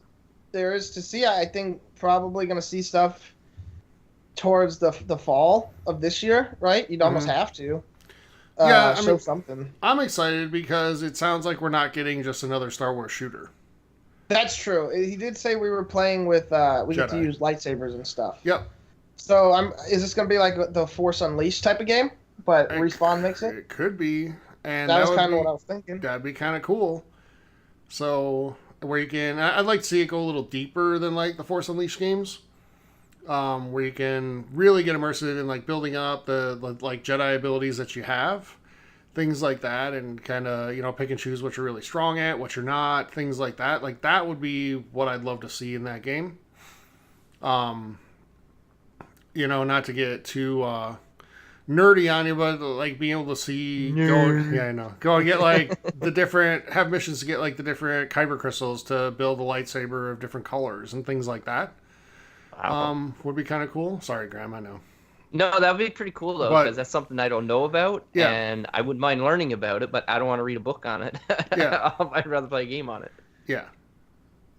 there is to see. I think probably going to see stuff towards the fall of this year, right? You'd almost have to. Yeah, I show mean, something. I'm excited because it sounds like we're not getting just another Star Wars shooter. That's true. He did say we were playing with we get to Jedi. use lightsabers and stuff. Yep. So is this going to be like the Force Unleashed type of game, but Respawn makes it? It could be. And That was would kind of be- what I was thinking. That'd be kind of cool. So where you can, I'd like to see it go a little deeper than like the Force Unleashed games, where you can really get immersed in like building up the like Jedi abilities that you have, things like that, and kind of pick and choose what you're really strong at, what you're not, things like that. Like that would be what I'd love to see in that game. Not to get too nerdy on you, but like being able to see go and get like have missions to get like the different kyber crystals to build a lightsaber of different colors and things like that. Wow. Would be kind of cool. Sorry, Graham, I know. No, that would be pretty cool though, But- because that's something I don't know about, Yeah. and I wouldn't mind learning about it, but I don't want to read a book on it. Yeah. I'd rather play a game on it. Yeah.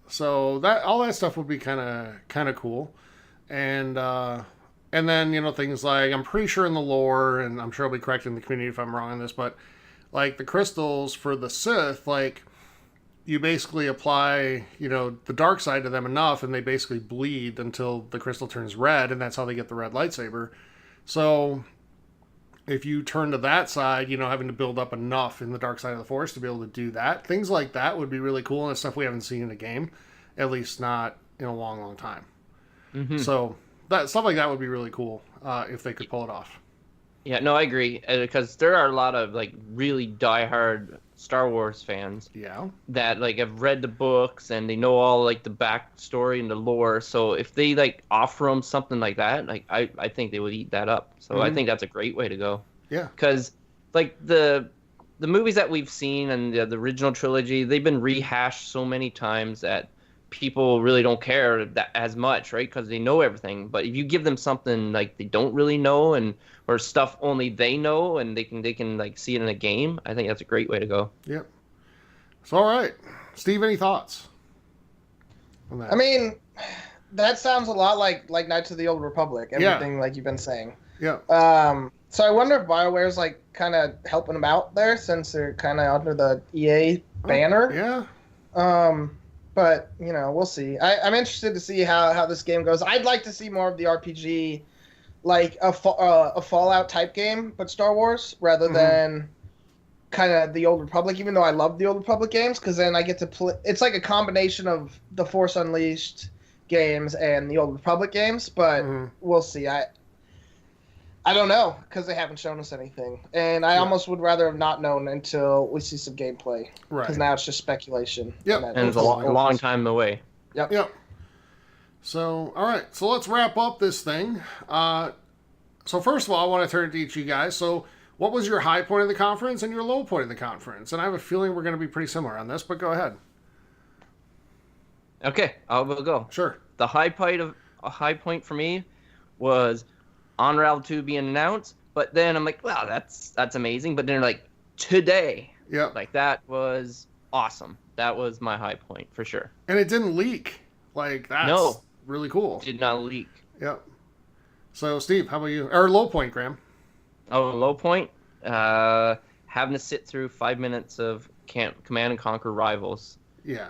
So that all that stuff would be kind of cool, and then things like, I'm pretty sure in the lore, and I'm sure I'll be correcting the community if I'm wrong on this, but like the crystals for the Sith, like you basically apply the dark side to them enough, and they basically bleed until the crystal turns red, and that's how they get the red lightsaber. So if you turn to that side, having to build up enough in the dark side of the Force to be able to do that, things like that would be really cool, and it's stuff we haven't seen in a game, at least not in a long, long time. Mm-hmm. So that stuff like that would be really cool if they could pull it off. Yeah, no, I agree, because there are a lot of like really diehard Star Wars fans Yeah. that like have read the books and they know all like the backstory and the lore. So if they like offer them something like that, like I think they would eat that up. So I think that's a great way to go. Yeah. Because like the movies that we've seen and the original trilogy, they've been rehashed so many times that people really don't care that as much, right? Because they know everything. But if you give them something like they don't really know or stuff only they know and they can like see it in a game, I think that's a great way to go. Yep. So, all right. Steve, any thoughts on that? I mean, that sounds a lot like Knights of the Old Republic. Everything like you've been saying. Yeah. So I wonder if BioWare's like kind of helping them out there since they're kind of under the EA banner. Yeah. But we'll see. I'm interested to see how this game goes. I'd like to see more of the RPG, like a Fallout type game, but Star Wars rather than kind of the Old Republic. Even though I love the Old Republic games, because then I get to play. It's like a combination of the Force Unleashed games and the Old Republic games. But we'll see. I don't know, because they haven't shown us anything. And I almost would rather have not known until we see some gameplay. Right. Because now it's just speculation. Yep. And it's a long time away. Yep. So, all right. So let's wrap up this thing. So first of all, I want to turn it to each of you guys. So what was your high point of the conference and your low point of the conference? And I have a feeling we're going to be pretty similar on this, but go ahead. Okay, I will go. Sure. The high point for me was Unravel 2 being announced, but then I'm like, wow, that's amazing. But then like today, like that was awesome. That was my high point for sure. And it didn't leak. Like that's really cool. Did not leak. Yep. So Steve, how about you? Or low point, Graham? Oh, low point. Having to sit through 5 minutes of Command and Conquer Rivals. Yeah.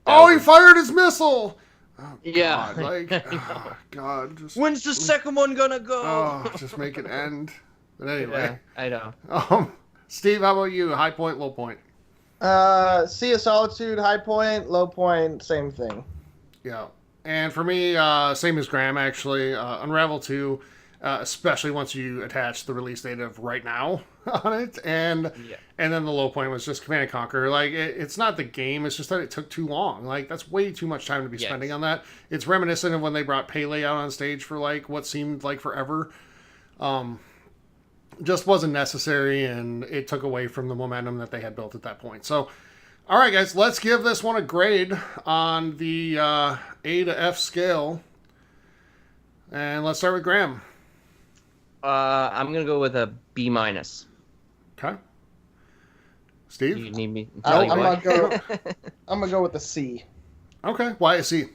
He fired his missile. Oh, yeah. God, like, oh, God. Just, when's the second one gonna go? Oh, just make it end. But anyway. Yeah, I know. Steve, how about you? High point, low point? Sea of Solitude, high point, low point, same thing. Yeah. And for me, same as Graham, actually. Unravel 2, especially once you attach the release date of right now on it. And then the low point was just Command & Conquer. Like, it's not the game, it's just that it took too long. Like, that's way too much time to be spending on that. It's reminiscent of when they brought Pele out on stage for, like, what seemed like forever. Just wasn't necessary, and it took away from the momentum that they had built at that point. So, all right, guys, let's give this one a grade on the A to F scale. And let's start with Graham. I'm going to go with a B-. Okay. Steve? You need me? I'm gonna go with the C. Okay. Why a C?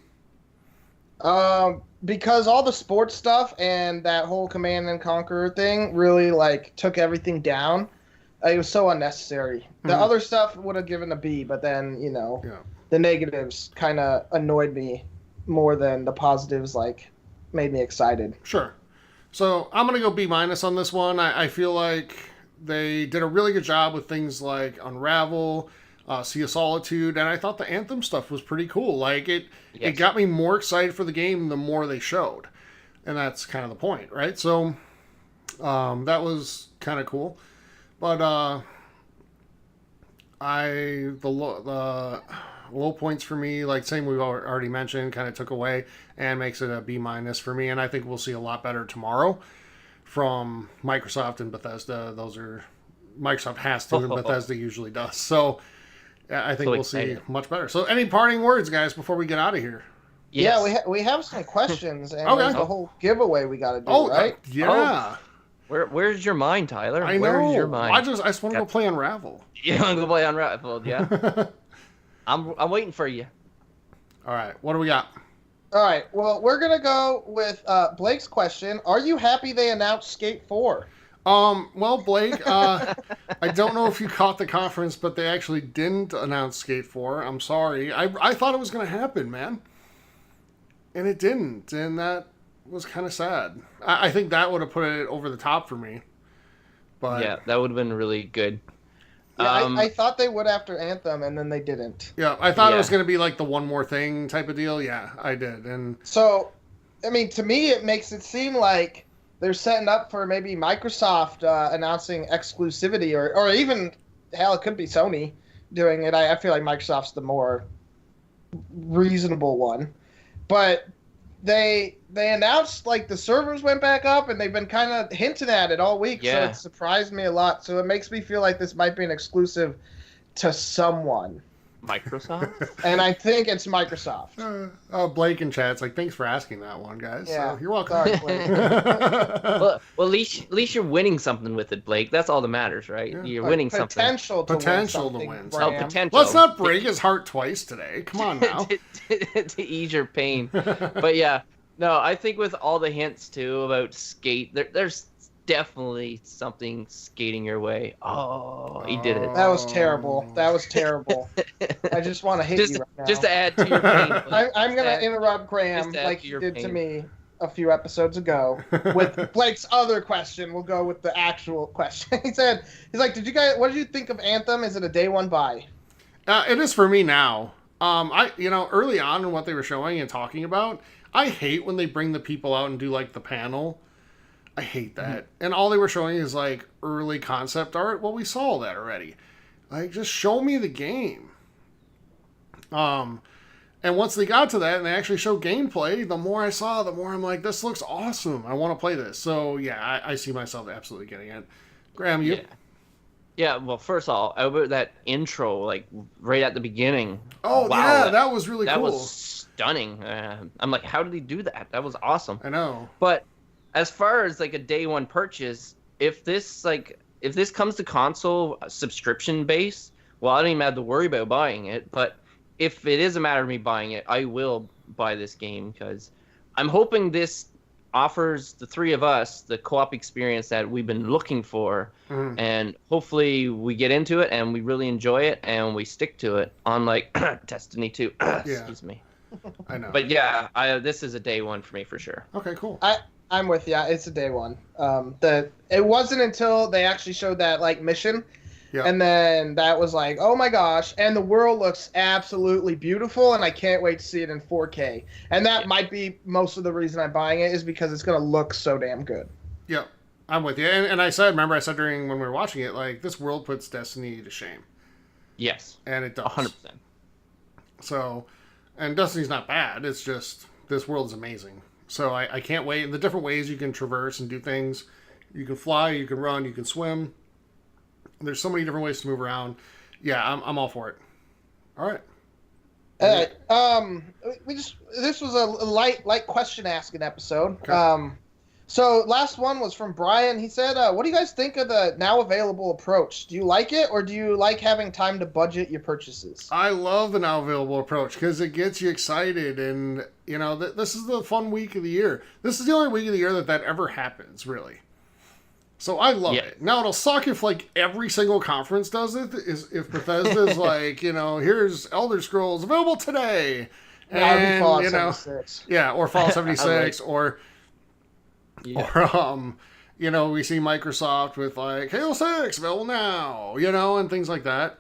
Because all the sports stuff and that whole Command and Conquer thing really like took everything down. It was so unnecessary. The other stuff would have given a B, but then the negatives kind of annoyed me more than the positives. Like made me excited. Sure. So I'm gonna go B- on this one. I feel like they did a really good job with things like Unravel, Sea of Solitude, and I thought the Anthem stuff was pretty cool. Like it got me more excited for the game the more they showed, and that's kind of the point, right? So that was kind of cool, but the low points for me, like same we've already mentioned, kind of took away and makes it a B- for me, and I think we'll see a lot better tomorrow from Microsoft and Bethesda. Those are Microsoft has to, and Bethesda usually does. So I think we'll see much better. So any parting words, guys, before we get out of here? Yes. Yeah, we have some questions, and there's the whole giveaway we got to do, right? Yeah. Where's your mind, Tyler? I know. Where's your mind? I just want to go play Unravel. You want to go play Unravel? Yeah. I'm waiting for you. All right. What do we got? All right. Well, we're gonna go with Blake's question. Are you happy they announced Skate 4? Well, Blake, I don't know if you caught the conference, but they actually didn't announce Skate 4. I'm sorry. I thought it was going to happen, man. And it didn't, and that was kind of sad. I think that would have put it over the top for me. But yeah, that would have been really good. Yeah, I thought they would after Anthem, and then they didn't. Yeah, I thought it was going to be like the one more thing type of deal. Yeah, I did. And so, I mean, to me, it makes it seem like they're setting up for maybe Microsoft announcing exclusivity, or even, hell, it could be Sony doing it. I feel like Microsoft's the more reasonable one. But they announced, like, the servers went back up, and they've been kind of hinting at it all week, so it surprised me a lot. So it makes me feel like this might be an exclusive to someone. Microsoft? And I think it's Microsoft. Blake in chat's like, thanks for asking that one, guys. Yeah. So you're welcome. Sorry, Blake. Well, at least you're winning something with it, Blake. That's all that matters, right? Yeah. You're winning something. Potential to Potential win to something, win. Oh, Bram. potential. Let's not break his heart twice today. Come on now. to ease your pain. But yeah, no, I think with all the hints too about skate, there's definitely something skating your way. Oh, he did it. That was terrible. That was terrible. I just want to hit you right now. Just to add to your pain. Blake. I'm going to interrupt Graham just add like to he your did to pain. me a few episodes ago with Blake's other question. We'll go with the actual question. He's like, what did you think of Anthem? Is it a day one buy? It is for me now. Early on in what they were showing and talking about, I hate when they bring the people out and do like the panel. I hate that. And all they were showing is like early concept art. Well, we saw all that already. Like, just show me the game. And once they got to that and they actually showed gameplay, the more I saw, the more I'm like, this looks awesome. I want to play this. So yeah, I see myself absolutely getting it. Graham, you? Yeah, well, first of all, over that intro, like right at the beginning. Oh, wow, yeah, that was really that cool. was stunning. I'm like, how did he do that? That was awesome. I know. But as far as like a day one purchase, if this comes to console subscription base, well, I don't even have to worry about buying it. But if it is a matter of me buying it, I will buy this game because I'm hoping this offers the three of us the co-op experience that we've been looking for, and hopefully we get into it and we really enjoy it and we stick to it. Unlike Destiny 2, excuse me. I know. But yeah, this is a day one for me for sure. Okay, cool. I'm with you. It's a day one. It wasn't until they actually showed that like mission, and then that was like, oh my gosh! And the world looks absolutely beautiful, and I can't wait to see it in 4K. And that might be most of the reason I'm buying it is because it's gonna look so damn good. Yep, I'm with you. And I said during when we were watching it, like, this world puts Destiny to shame. Yes. And it does. 100%. So, and Destiny's not bad. It's just, this world is amazing. So I can't wait. And the different ways you can traverse and do things. You can fly, you can run, you can swim. There's so many different ways to move around. Yeah, I'm all for it. All right. This was a light question asking episode. Okay. So last one was from Brian. He said, what do you guys think of the now available approach? Do you like it, or do you like having time to budget your purchases? I love the now available approach because it gets you excited, and this is the fun week of the year. This is the only week of the year that ever happens, really. So I love it. Now it'll suck if like every single conference does it. If Bethesda's like, here's Elder Scrolls available today, and Fallout 76. or Fallout 76, or we see Microsoft with like Halo 6 available now, and things like that.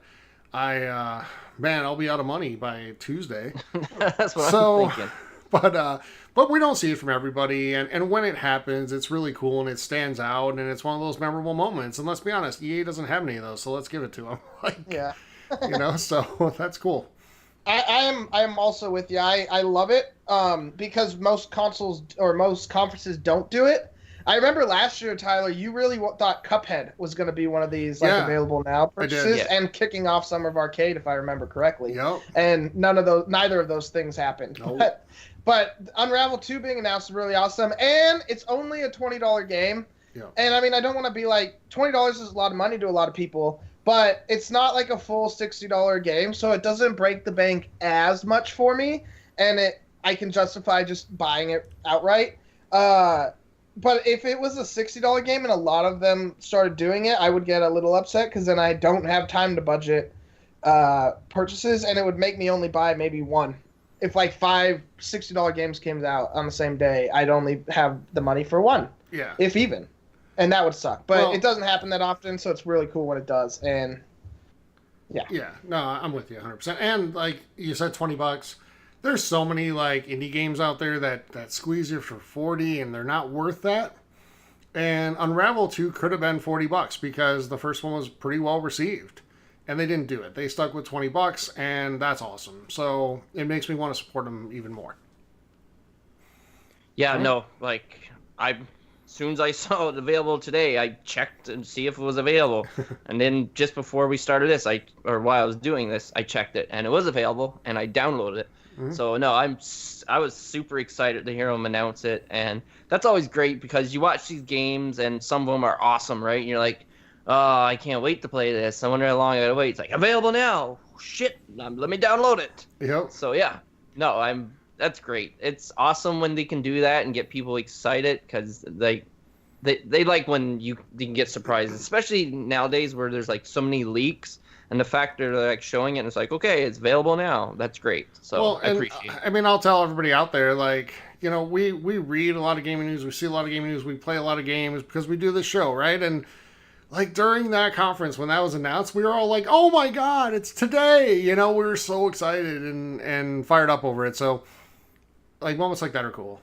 I'll be out of money by Tuesday. That's what I'm thinking. But we don't see it from everybody, and when it happens, it's really cool and it stands out, and it's one of those memorable moments. And let's be honest, EA doesn't have any of those, so let's give it to them. So that's cool. I am also with you. I love it because most consoles or most conferences don't do it. I remember last year, Tyler, you really thought Cuphead was going to be one of these available now purchases, and kicking off Summer of Arcade, if I remember correctly. Yep. And neither of those things happened. Nope. But Unravel 2 being announced is really awesome, and it's only a $20 game. Yep. And I mean, I don't want to be like, $20 is a lot of money to a lot of people, but it's not like a full $60 game, so it doesn't break the bank as much for me, and I can justify just buying it outright. But if it was a $60 game and a lot of them started doing it, I would get a little upset because then I don't have time to budget purchases, and it would make me only buy maybe one. If like 5 $60 games came out on the same day, I'd only have the money for one. Yeah. If even. And that would suck. But it doesn't happen that often, so it's really cool when it does. And yeah. Yeah. No, I'm with you 100%. And like you said, $20. There's so many like indie games out there that squeeze you for 40 and they're not worth that. And Unravel 2 could have been $40 because the first one was pretty well received. And they didn't do it. They stuck with $20, and that's awesome. So it makes me want to support them even more. Yeah, no, like as soon as I saw it available today, I checked and see if it was available. And then just before we started this, while I was doing this, I checked it and it was available and I downloaded it. So no, I was super excited to hear them announce it, and that's always great because you watch these games and some of them are awesome, right? And you're like, oh, I can't wait to play this. I wonder how long I gotta wait. It's like available now. Shit, let me download it. Yep. So yeah, no, that's great. It's awesome when they can do that and get people excited because they like when you can get surprises, especially nowadays where there's like so many leaks. And the fact that they're like showing it, and it's like, okay, it's available now. That's great. So I appreciate it. I mean, I'll tell everybody out there, like, you know, we read a lot of gaming news, we see a lot of gaming news, we play a lot of games because we do this show, right? And like during that conference when that was announced, we were all like, oh my god, it's today! You know, we were so excited and fired up over it. So like moments like that are cool.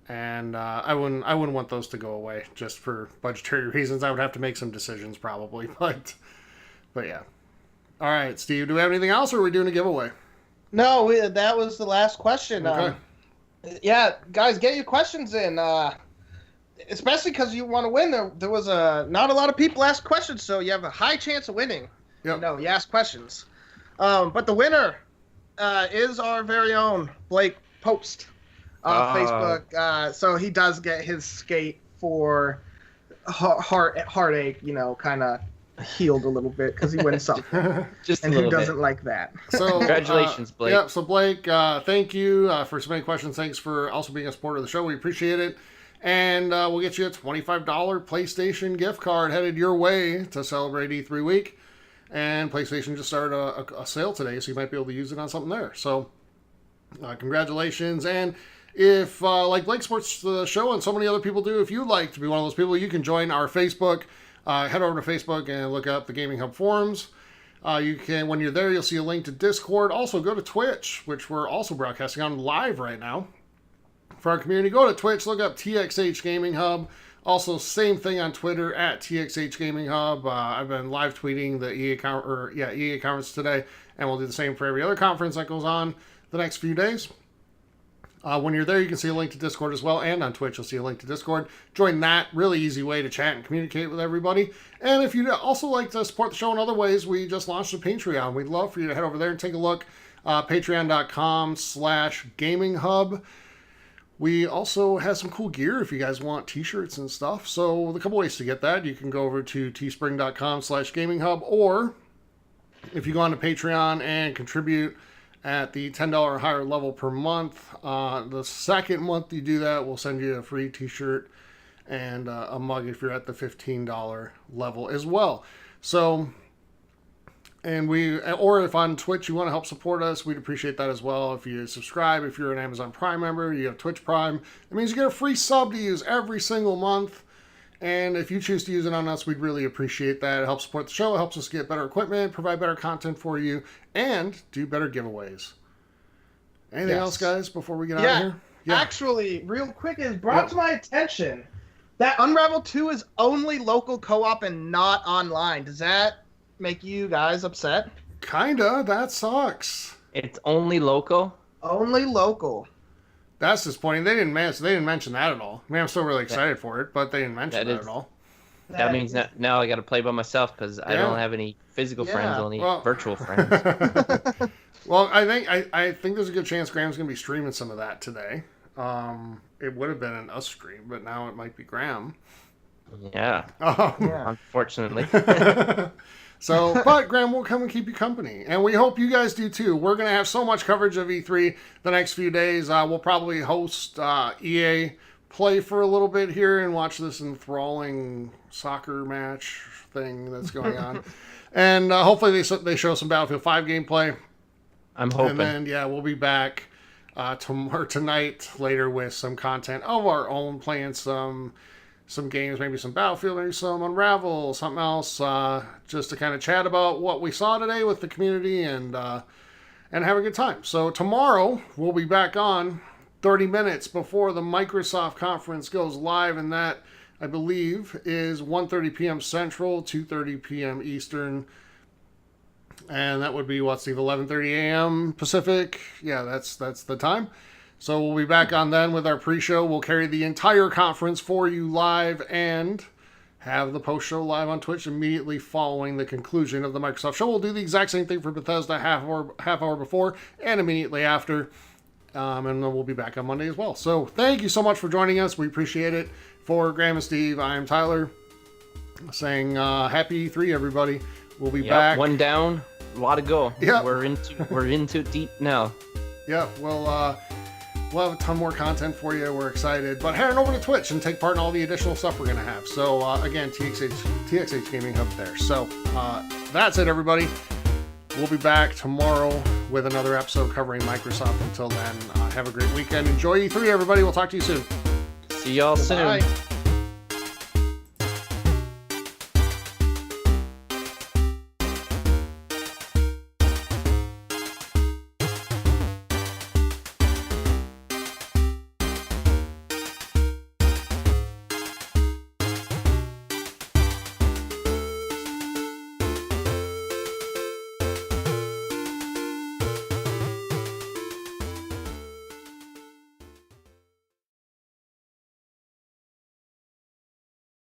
And I wouldn't want those to go away just for budgetary reasons. I would have to make some decisions probably, but yeah. All right, Steve, do we have anything else, or are we doing a giveaway? No, that was the last question. Okay. Yeah, guys, get your questions in, especially because you want to win. There was not a lot of people asked questions, so you have a high chance of winning. Yep. You know, you ask questions. But the winner is our very own Blake Post on Facebook. So he does get his skate for heartache, you know, kind of healed a little bit because he wins something. Just and a who little doesn't bit. like that? So Congratulations, Blake. Yeah, so Blake, thank you for so many questions. Thanks for also being a supporter of the show. We appreciate it. And we'll get you a $25 PlayStation gift card headed your way to celebrate E3 week. And PlayStation just started a sale today, so you might be able to use it on something there. So congratulations. And if, like Blake supports the show and so many other people do, if you'd like to be one of those people, you can join our Facebook. Head over to Facebook and look up the Gaming Hub forums. You can, when you're there, you'll see a link to Discord. Also, go to Twitch, which we're also broadcasting on live right now. For our community, go to Twitch, look up TXH Gaming Hub. Also, same thing on Twitter at TXH Gaming Hub. I've been live tweeting the EA conference today, and we'll do the same for every other conference that goes on the next few days. When you're there, you can see a link to Discord as well, and on Twitch, you'll see a link to Discord. Join that. Really easy way to chat and communicate with everybody. And if you'd also like to support the show in other ways, we just launched a Patreon. We'd love for you to head over there and take a look. Patreon.com/GamingHub. We also have some cool gear if you guys want t-shirts and stuff. So a couple ways to get that. You can go over to teespring.com/GamingHub, or if you go on to Patreon and contribute at the $10 or higher level per month, the second month you do that, we'll send you a free t-shirt and a mug if you're at the $15 level as well. So, or if on Twitch you want to help support us, we'd appreciate that as well. If you subscribe, if you're an Amazon Prime member, you have Twitch Prime, it means you get a free sub to use every single month. And if you choose to use it on us, we'd really appreciate that. It helps support the show. It helps us get better equipment, provide better content for you, and do better giveaways. Anything else, guys, before we get out of here? Yeah. Actually, real quick, it brought to my attention that Unravel 2 is only local co-op and not online. Does that make you guys upset? Kinda. That sucks. It's only local? Only local. That's disappointing. They didn't mention that at all. I mean, I'm still really excited for it, but they didn't mention that at all. That means now I got to play by myself because I don't have any physical friends, only virtual friends. Well, I think there's a good chance Graham's going to be streaming some of that today. It would have been an us stream, but now it might be Graham. Yeah. Unfortunately. So, but Graham will come and keep you company. And we hope you guys do too. We're going to have so much coverage of E3 the next few days. We'll probably host EA Play for a little bit here and watch this enthralling soccer match thing that's going on. And hopefully they show some Battlefield 5 gameplay. I'm hoping. And then, we'll be back tonight later with some content of our own, playing some games, maybe some Battlefield, maybe some Unravel, something else, just to kind of chat about what we saw today with the community and have a good time. So tomorrow we'll be back on 30 minutes before the Microsoft conference goes live, and that, I believe, is 1:30 p.m. Central, 2:30 p.m. Eastern, and that would be, Steve, 11:30 a.m. Pacific? Yeah, that's the time. So we'll be back on then with our pre-show. We'll carry the entire conference for you live and have the post-show live on Twitch immediately following the conclusion of the Microsoft show. We'll do the exact same thing for Bethesda half hour before and immediately after. And then we'll be back on Monday as well. So thank you so much for joining us. We appreciate it. For Graham and Steve, I'm Tyler saying happy E3, everybody. We'll be back. One down, a lot to go. Yep. We're into deep now. Yeah, we'll have a ton more content for you. We're excited. But head on over to Twitch and take part in all the additional stuff we're going to have. So, again, TXH Gaming Hub there. So, that's it, everybody. We'll be back tomorrow with another episode covering Microsoft. Until then, have a great weekend. Enjoy E3, everybody. We'll talk to you soon. See y'all soon. Bye.